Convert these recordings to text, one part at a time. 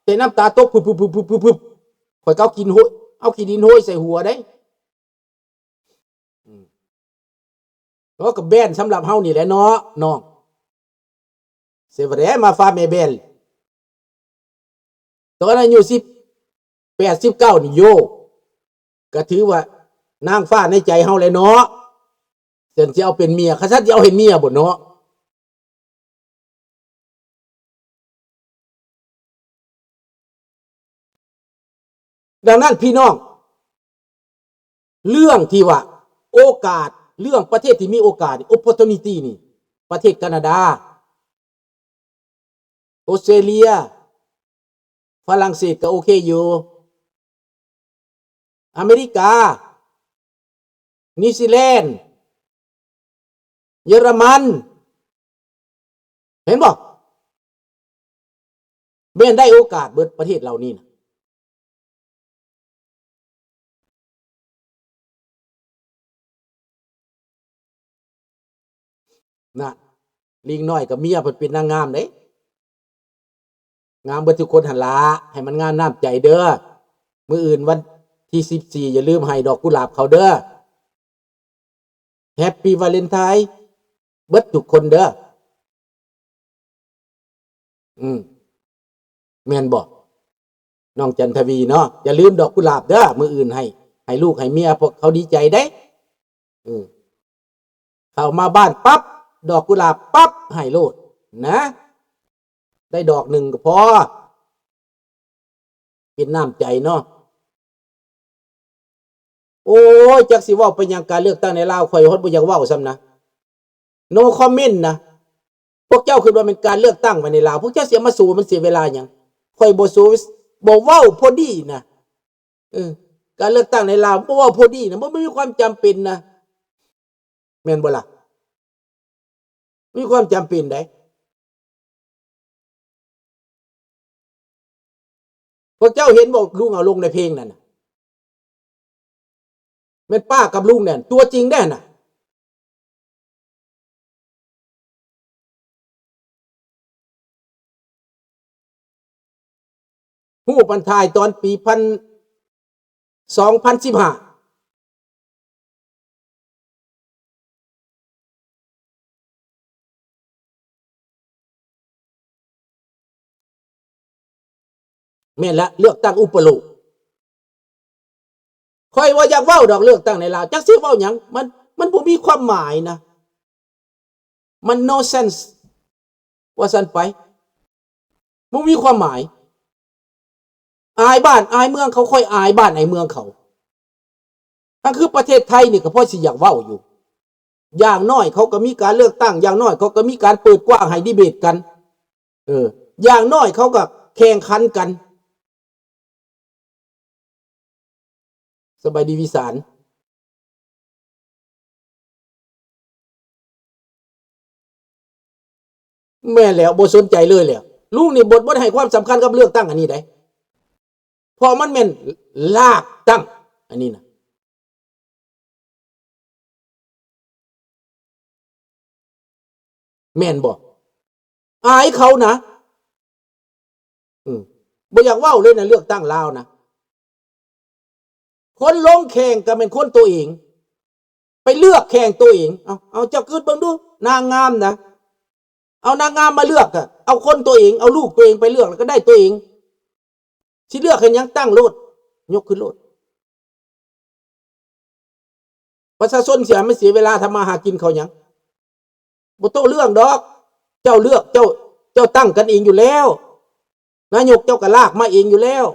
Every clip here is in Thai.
แต่น้ำตาตกพึบข่อยก็เอากินห้อยเอาขี้ดินห้อยใส่หัวได้แล้วก็แบนสำหรับเฮานี่แหละเนาะน้องเสวเรมาฟาเมเบลตอนอายุ18 19นี่โยก็ถือว่านางฟ้าในใจเฮาเลยเนาะเสินสิเอาเป็นเมียคันสิเอาเห็นเมียบ่เนาะดังนั้นพี่น้องเรื่องที่ว่าโอกาสเรื่องประเทศที่มีโอกาส opportunity นี่ประเทศแคนาดาออสเตรเลียฝรั่งเศสก็โอเคอยู่อเมริกานิวซีแลนด์เยอรมันเห็นบ่แม่นได้โอกาสเบิดประเทศเหล่านี้นะลิงน้อยกับเมียเพิ่นเป็นนางงามเด้งามเบิดทุกคนหั่นล่ะให้มันงามน้ำใจเด้อมื้ออื่นวันที่14อย่าลืมให้ดอกกุหลาบเขาเด้อแฮปปี้วาเลนไทน์เบิดทุกคนเด้อแม่นบ่น้องจันทวีเนาะอย่าลืมดอกกุหลาบเด้อมื้ออื่นให้ลูกให้เมียพวกเขาดีใจเด้เข้ามาบ้านปั๊บดอกกุหลาบปั๊บให้โลดนะได้ดอกหนึ่งก็พอเป็นน้ำใจเนาะโอ้ยจักสิเว้าไปยังการเลือกตั้งในลาวข่อยฮอดบ่อยากเว้าซ้ำนะ no comment นะพวกเจ้าคิดว่าเป็นการเลือกตั้งไว้ในลาวพวกเจ้าเสียมาสู้มันเสียเวลาหยังข่อยบ่สู้บ่เว้าพอดีนะการเลือกตั้งในลาวบ่เว้าพอดีนะบ่มีความจำเป็นนะแม่นบ่ล่ะมีความจำเป็นได้พวกเจ้าเห็นบ่ลุงเอาลงในเพลงนั่นน่ะแม่นป้ากับลุงเนี่ยตัวจริงแน่น่ะฮู้ปันทายตอนปี2015แม่นละเลือกตั้งอุปโลกค่อยว่าอยากเว้าดอกเลือกตั้งในลาวจักสิเว้าหยังมันบ่มีความหมายนะมัน no sense ว่าซั่นไปบ่มีความหมายอายบ้านอายเมืองเขาค่อยอายบ้านอายเมืองเขานั่นคือประเทศไทยนี่ก็พอสิอยากเว้าอยู่อย่างน้อยเขาก็มีการเลือกตั้งอย่างน้อยเขาก็มีการเปิดกว้างให้ดีเบตกันอย่างน้อยเขาก็แข่งขันกันสบายดีวิสารแม่แล้วบ่สนใจเลยแหละลุงนี่บ่ให้ความสำคัญกับเลือกตั้งอันนี้ได้เพราะมันแม่นลากตั้งอันนี้นะแม่นบ่อายเขานะบ่อยากเว้าเลยนะเลือกตั้งลาวนะคนลงแข่งก็เป็นคนตัวเองไปเลือกแข่งตัวเองเอาเจ้าคิดเบิ่งดูนางงามนะเอานางงามมาเลือกอะเอาคนตัวเองเอาลูกตัวเองไปเลือกแล้วก็ได้ตัวเองสิเลือกให้ยังตั้งโลดยกขึ้นโลดประชาชนเสียไม่เสียเวลาทำมาหากินเขายังบ่ต้องเรื่องดอกเจ้าเลือกเจ้าตั้งกันเองอยู่แล้วนายกเจ้าก็ลากมาเองอยู่แล้ว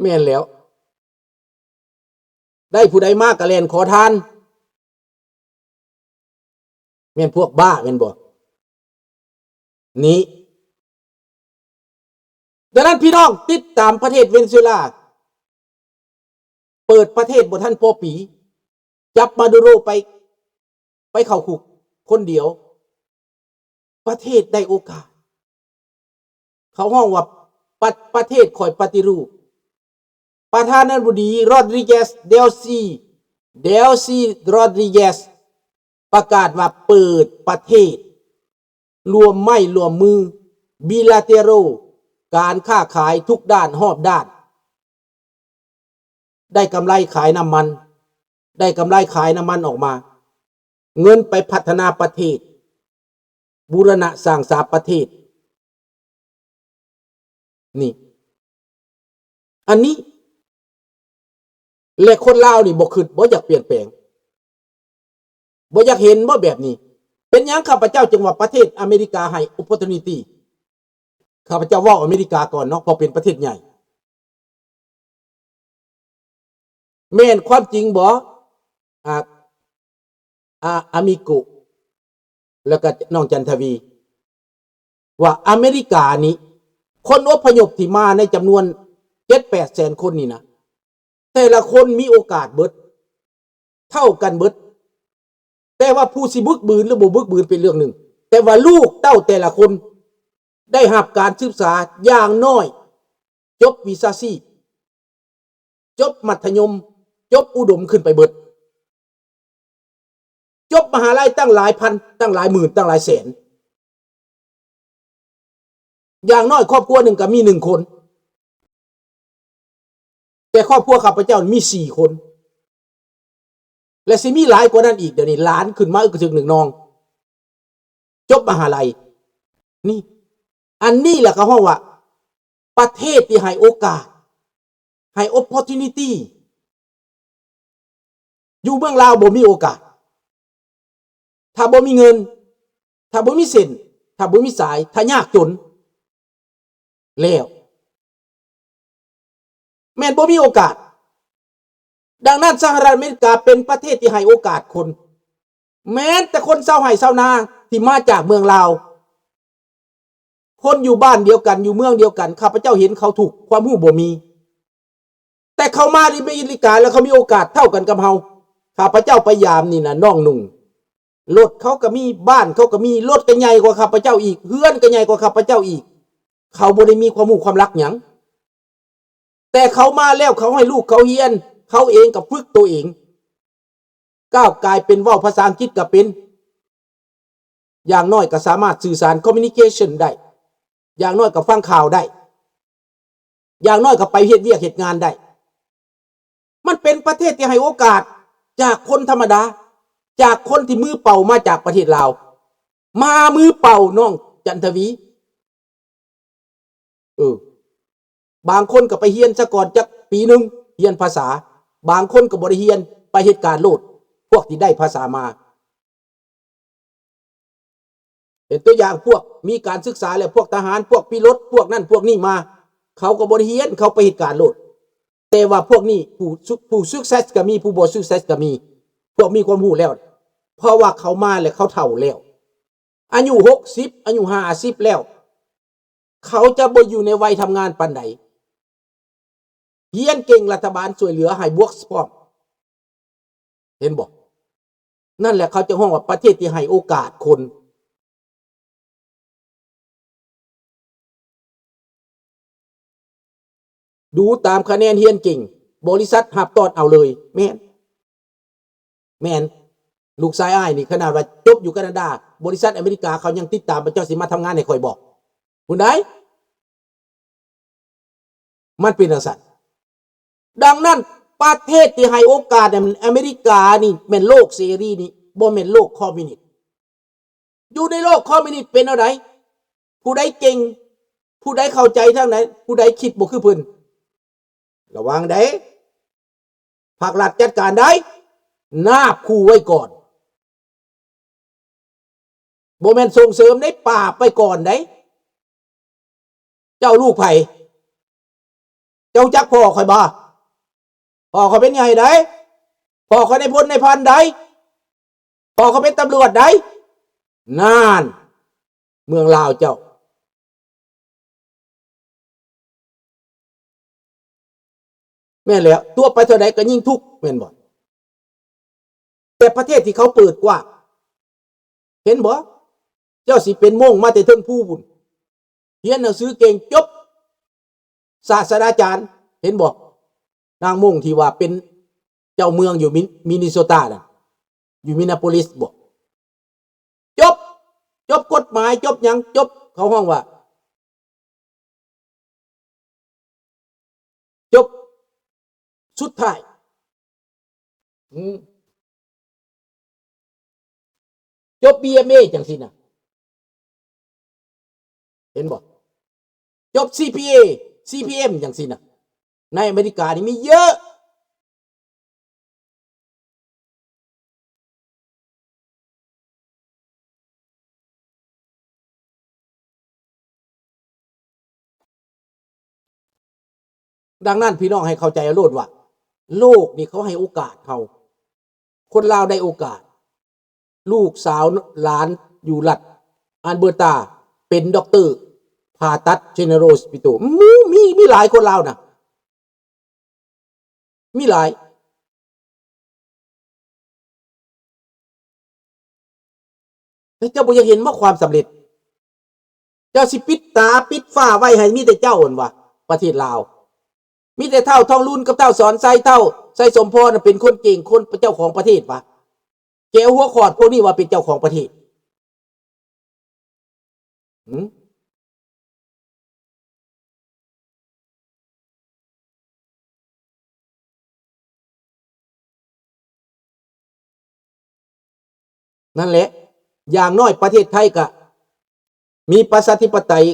แม่นแล้วได้ผู้ใดมากกะแลนขอทานแม่นพวกบ้าแม่นบ่นี้ดังนั้นพี่น้องติดตามประเทศเวเนซุเอลาเปิดประเทศบ่ทันพอปีจับมาดูโรไปเข้าคุกคนเดียวประเทศได้โอกาสเขาห้องว่าประเทศคอยปฏิรูป ประธานาธิบดีโรดริเกสเดลซีโรดริเกสประกาศว่าเปิดประเทศรวมไม่รวมมือบิลาเตโรการค้าขายทุกด้านรอบด้านได้กำไรขายน้ำมันออกมาเงินไปพัฒนาประเทศบูรณะสร้างสรรค์ประเทศนี่อันนี้และคนลาวนี่บ่คิดบ่อยากเปลี่ยนแปลงบ่อยากเห็นบ่แบบนี้เป็นหยังข้าพเจ้าจึงว่าประเทศอเมริกาให้ opportunity ข้าพเจ้าว่าอเมริกาก่อนเนาะเพราะเป็นประเทศใหญ่แม่นความจริงบ่อามิโกแล้วก็น้องจันทวีว่าอเมริกานี้คนอพยพที่มาในจำนวน 7-8 แสนคนนี่นะแต่ละคนมีโอกาสเบิดเท่ากันเบิดแต่ว่าผู้สิบึกบืนหรือบ่บึกบืนเป็นเรื่องหนึ่งแต่ว่าลูกเต้าแต่ละคนได้รับการศึกษาอย่างน้อยจบวิชาชีพจบมัธยมจบอุดมขึ้นไปเบิดจบมหาลัยตั้งหลายพันตั้งหลายหมื่นตั้งหลายแสนอย่างน้อยครอบครัวหนึ่งก็มี1 คนแต่ครอบครัวข้าพเจ้ามี4 คนและสิมีหลายกว่านั้นอีกเดี๋ยวนี้หลานขึ้นมาอีกถึง1 น้องจบมหาลัยนี่อันนี้แหละเขาว่าประเทศที่ให้โอกาสให้ opportunity อยู่เมืองลาวบ่มีโอกาสถ้าบ่มีเงินถ้าบ่มีเส้นถ้าบ่มีสายถ้ายากจนแล้วแม่นบ่มีโอกาสดังนั้นสหรัฐอเมริกาเป็นประเทศที่ให้โอกาสคนแม้แต่คนชาวไร่ชาวนาที่มาจากเมืองลาวคนอยู่บ้านเดียวกันอยู่เมืองเดียวกันข้าพเจ้าเห็นเขาถูกความรู้บ่มีแต่เขามาที่อเมริกาแล้วเขามีโอกาสเท่ากันกับเฮาข้าพเจ้าไปยามนี่นะน้องนุ่งรถเขาก็มีบ้านเขาก็มีรถก็ใหญ่กว่าข้าพเจ้าอีกเฮือนก็ใหญ่กว่าข้าพเจ้าอีกเขาบ่ได้มีความรู้ความรักหยังแต่เขามาแล้วเขาให้ลูกเขาเรียนเขาเองกับฝึกตัวเองก้าวกลายเป็นเว้าภาษาอังกฤษก็เป็นอย่างน้อยก็สามารถสื่อสาร communication ได้อย่างน้อยก็ฟังข่าวได้อย่างน้อยก็ไปเฮ็ดเวียกเฮ็ดงานได้มันเป็นประเทศที่ให้โอกาสจากคนธรรมดาจากคนที่มือเป่ามาจากประเทศลาวมามือเป่าน้องจันทวีบางคนก็ไปเรียนซะก่อนจักปีนึงเรียนภาษาบางคนก็บ่ได้เรียนไปเฮ็ดการโลดพวกที่ได้ภาษามาเป็นตัวอย่างพวกมีการศึกษาแล้วพวกทหารพวกพิรถพวกนั่นพวกนี้มาเขาก็บ่ได้เรียนเขาไปเฮ็ดการโลดแต่ว่าพวกนี้ผู้success ก็มีผู้บ่success ก็มีพวกมีความรู้แล้วเพราะว่าเขามาแล้วเขาเฒ่าแล้วอายุ60อายุ50แล้วเขาจะบ่อยู่ในวัยทำงานปานใดเรียนเก่งรัฐบาลช่วยเหลือให้บวกพร้อมเห็นบ่นั่นแหละเขาจะฮ้องว่าประเทศที่ให้โอกาสคนดูตามคะแนนเรียนเก่งบริษัทหับตอดเอาเลยแม่นลูกชายอ้ายนี่ขนาดว่าจบอยู่แคนาดาบริษัทอเมริกาเขายังติดตามเจ้าสิมาทำงานให้ข่อยบอกคุณได้มันเป็นจังซั่นดังนั้นประเทศที่ให้โอกาสเนี่ยอเมริกานี่แม่นโลกเสรีนี่บ่แม่นโลกคอมมิวนิสต์อยู่ในโลกคอมมิวนิสต์เป็นอะไรผู้ใดเก่งผู้ใดเข้าใจทางไหนผู้ใดคิดบ่คือเพิ่นระวังได้ภาครัฐจัดการได้นาบคู่ไว้ก่อนบ่แม่นส่งเสริมได้ป่าไปก่อนได้เจ้าลูกไผเจ้าจักพ่อข่อยบ่พ่อเขาเป็นไงได้พ่อเขาในพลในพันได้พ่อเขาเป็นตำรวจได้นานเมืองลาวเจ้าแม่นแล้วตัวไปเท่าใดก็ยิ่งทุกข์แม่นบ่แต่ประเทศที่เขาเปิดกว้างเห็นบ่เจ้าสิเป็นโม่งมาแต่เทิงผู้พุ่นเรียนหนังสือเก่งจบศาสตราจารย์เห็นบ่ นางมงที่ว่าเป็นเจ้าเมืองอยู่มินนิโซตาน่ะอยู่มินนาโพลิสบอกจบกฎหมายจบยังจบเขาห้องว่าจบสุดท้ายจบ BMA จังสินะเห็นบอกจบ CPM จังสินะในอเมริกานี่มีเยอะดังนั้นพี่น้องให้เข้าใจโลดว่าโลกนี่เขาให้โอกาสเขาคนลาวได้โอกาสลูกสาวหลานอยู่รัฐอัลเบอร์ตาเป็นด็อกเตอร์ผ่าตัดเจเนอโรสปิโตมีหลายคนลาวนะมีหลายเจ้าบ่อยากเห็นว่าความสำเร็จเจ้าสิปิดตาปิดฝ้าไว้ให้มีแต่เจ้าอ่อนวะประเทศลาวมีแต่เท่าทองรุ่นกับเท่าสอนไซเท่าไซสมพรเป็นคนเก่งคนเจ้าของประเทศวะแกหัวขอดพวกนี้ว่าเป็นเจ้าของประเทศนั่นแหละอย่างน้อยประเทศไทยก็มีประชาธิปไตย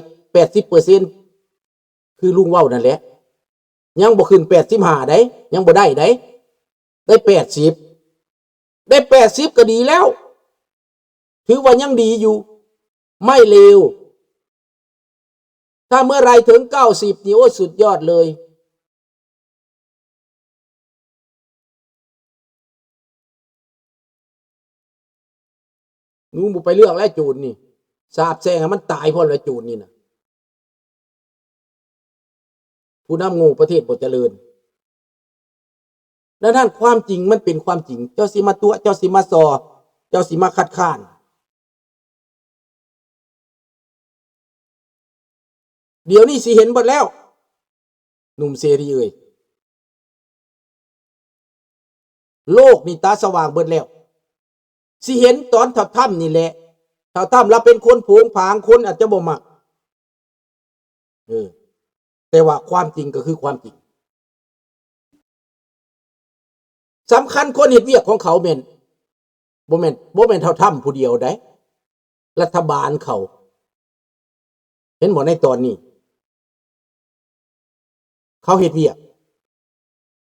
80% คือลุงเว้านั่นแหละยังบ่ขึ้น85ได้ยังบ่ได้ได้80ก็ดีแล้วถือว่ายังดีอยู่ไม่เลวถ้าเมื่อไรถึง90นี่โอ้สุดยอดเลยหนูบ่ไปเลือกแล้วจูนนี่สาบแช่งให้มันตายพอแล้วจูนนี่นะผู้นำงูประเทศบ่เจริญดังนั้นความจริงมันเป็นความจริงเจ้าสิมาตัวเจ้าสิมาซอเจ้าสิมาคัดค้านเดี๋ยวนี้สิเห็นหมดแล้วหนุ่มเสรีเอ่ยโลกนี่ตาสว่างเบิดแล้วสิเห็นตอนทับถ้ำนี่แหละทับถ้ำเราเป็นคนโผงผางคนอาจจะบ่มักแต่ว่าความจริงก็คือความจริงสำคัญคนเฮ็ดเวียกของเขาแม่นบ่แม่นเท่าถ้ำผู้เดียวได้รัฐบาลเขาเห็นบ่ในตอนนี้เขาเฮ็ดเวียก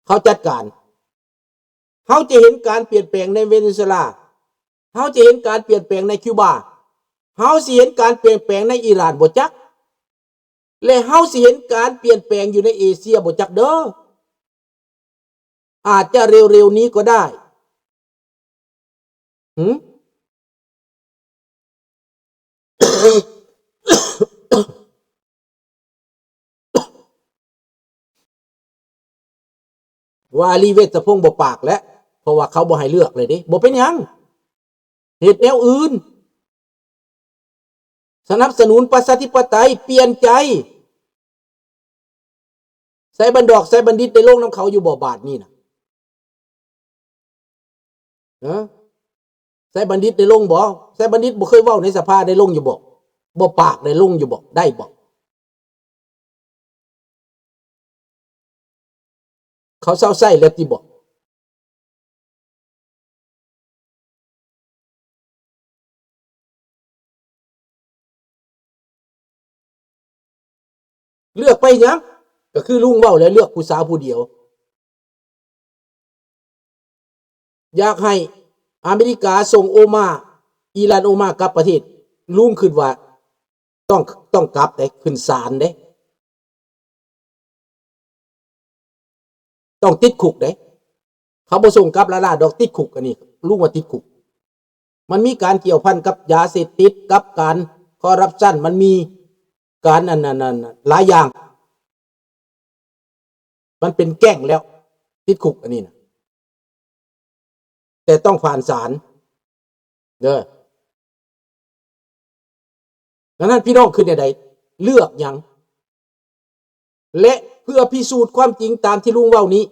เขาจัดการเขาจะเห็นการเปลี่ยนแปลงในเวเนซุเอลาเขาจะเห็นการเปลี่ยนแปลงในคิวบาเขาสิเห็นการเปลี่ยนแปลงในอิหร่านบ่จักและเขาสิเห็นการเปลี่ยนแปลงอยู่ในเอเชียบ่จักเด้ออาจจะเร็วๆนี้ก็ได้ว่าลีเวชพงศ์บ่ปากแล้วเพราะว่าเขาบ่ให้เลือกเลยดิบ่เป็นหยังเหตุแนวอื่นสนับสนุนประชาธิปไตยเปลี่ยนใจใส่บันดอกใส่บัณฑิตได้ลงน้ำเขาอยู่บ่บาทนี่นะใส่บัณฑิตได้ลงบ่ใส่บัณฑิตบ่เคยเว้าในสภาได้ลงอยู่บ่ปากได้ลงอยู่บ่ได้บ่เขาเศร้าไส้แล้วที่บ่เลือกไปยังก็คือลุงเว้าแล้วเลือกผู้สาวผู้เดียวอยากให้อเมริกาส่งโอมาอิหร่านโอมากลับประเทศลุงคิดว่าต้องกลับได้ขึ้นศาลเด้ต้องติดคุกเด้เขาบ่ส่งกลับละล่ะดอกติดคุกอันนี้ลุงว่าติดคุกมันมีการเกี่ยวพันกับยาเสพติดกับการคอร์รัปชันมันมีการนั่นหลายอย่างมันเป็นแก๊งแล้วติดคุกอันนี้นะแต่ต้องผ่านศาลดังนั้นพี่น้องคือใดเลือกอย่างและเพื่อพิสูจน์ความจริงตามที่ลุงเว้านี้